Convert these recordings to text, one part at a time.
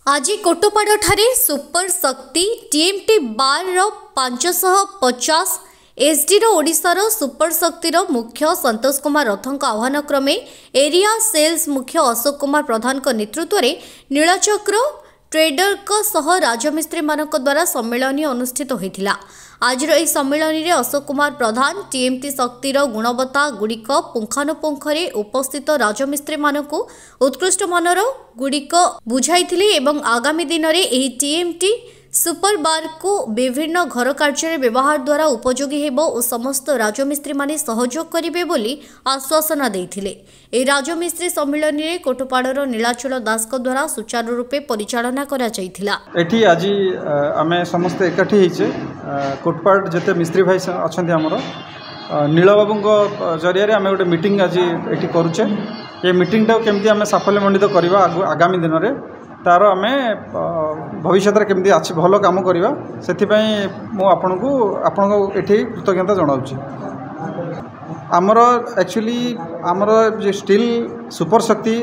आज कोटोपाड़ ठारे सुपर शक्ति टीएमटी बार 550 एसडी ओडिशार सुपर शक्तिर मुख्य संतोष कुमार रथों आह्वान क्रमे एरिया सेल्स मुख्य अशोक कुमार प्रधान नेतृत्व में नीलचक्र ट्रेडर सह राजमिस्त्री मानक द्वारा सम्मेलन अनुष्ठित होता। आज यह सम्मेलन में अशोक कुमार प्रधान टीएमटी शक्तिर गुणवत्ता गुड़िक पुंखानुपुंखरे उपस्थित राजमिस्त्री मानक उत्कृष्ट मनर गुड़िक बुझाई आगामी दिन में टीएमटी सुपर बार को विभिन्न घर कार्य व्यवहार द्वारा उपयोगी हेबो और समस्त राजमिस्त्री माने सहयोग करिवे बोली आश्वासन देथिले। ए राजमिस्त्री सम्मेलन में कोटोपाड़र नीलाचल दास द्वारा सुचारू रूपे परिचालना करा जायथिला। एठी आज आमे समस्त एकाठी हिचे कोटपाड़ जते मिस्त्री भाई अछंती हमरो नीला बाबूंको जरिया रे आमे गोटे मीटिंग आज एठी करूचे। ये मीटिंग टा केमती आमे साफल्यमंडित करबा आगामी दिन रे तार आमे भविष्य केमती अच्छी भल काम करवा से आपको एठी कृतज्ञता जनाऊँगी। आमर एक्चुअली आमर जो स्टील सुपर शक्ति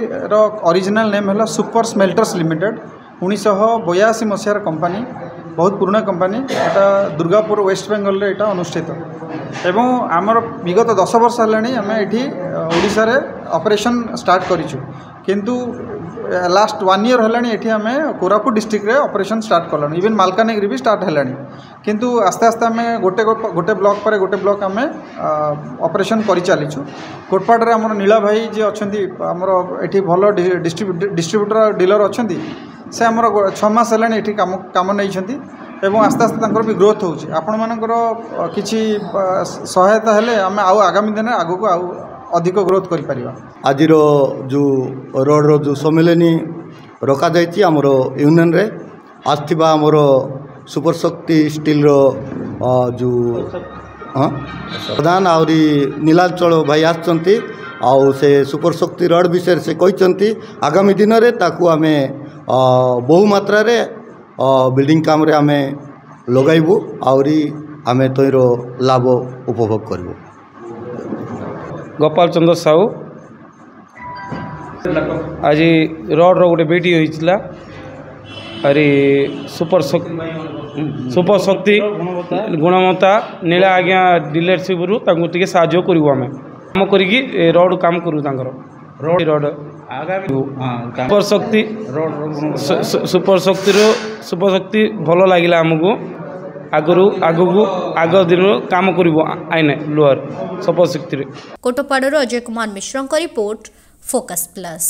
ओरिजिनल नेम है सुपर स्मेल्टर्स लिमिटेड 1982 मसीहार कंपनी बहुत पुराना कंपनी एटा दुर्गापुर वेस्ट बेंगल रे एटा अनुष्ठित एवं आमर विगत 10 वर्ष है आम ये ओडिशा रे ऑपरेशन स्टार्ट करिछु किंतु लास्ट 1 ईयर है आम कोरापुट डिस्ट्रिक्ट रे ऑपरेशन स्टार्ट कलु इवन मालकानगिरी भी स्टार्ट है किंतु आस्ते आस्ते आम गोटे ब्लॉक पर गोटे ब्लॉक आम ऑपरेशन कर चलीछु। कोटपाड़ रे आमर नीला भाई जी अच्छी आमर ये भल डिस्ट्रीब्यूटर डीलर अच्छा से आमर 6 मास है ये काम नहीं एवं आस्ते आस्ते भी ग्रोथ होची आपण मानकर किछि सहायता हेले आम आगामी दिन आगु को अधिक ग्रोथ करि परिबा। आज जो रोड रो जो सम्मेलन रखा जाइए आमर यूनियन रे आसथिबा आमर सुपर शक्ति स्टील रो जो प्रधान आहरी नीलाचल भाई आसचंती आउ से सुपर शक्ति रड विषय से कहते आगामी दिन रे ताकू आमे बहु मात्रा रे बिल्डिंग काम रे आमे लगाइबू आहरी आमे तोरो लाभ उपभोग करबू। गोपाल चंद्र साहू आज रोड रो गोटे बेटी होइछला अरे सुपर शक्ति गुणवत्ता नीला आज्ञा डीलरशिप रु तांको टिके साहाय्य करिवो आमे काम करिकी रोड काम करू तांकर रोड सुपर शक्ति भल लगिला आमको आग दिन काम करिवो आइने लोअर सुपर शक्ति। कोटोपाड़र Ajay Kumar Mishra report focus plus.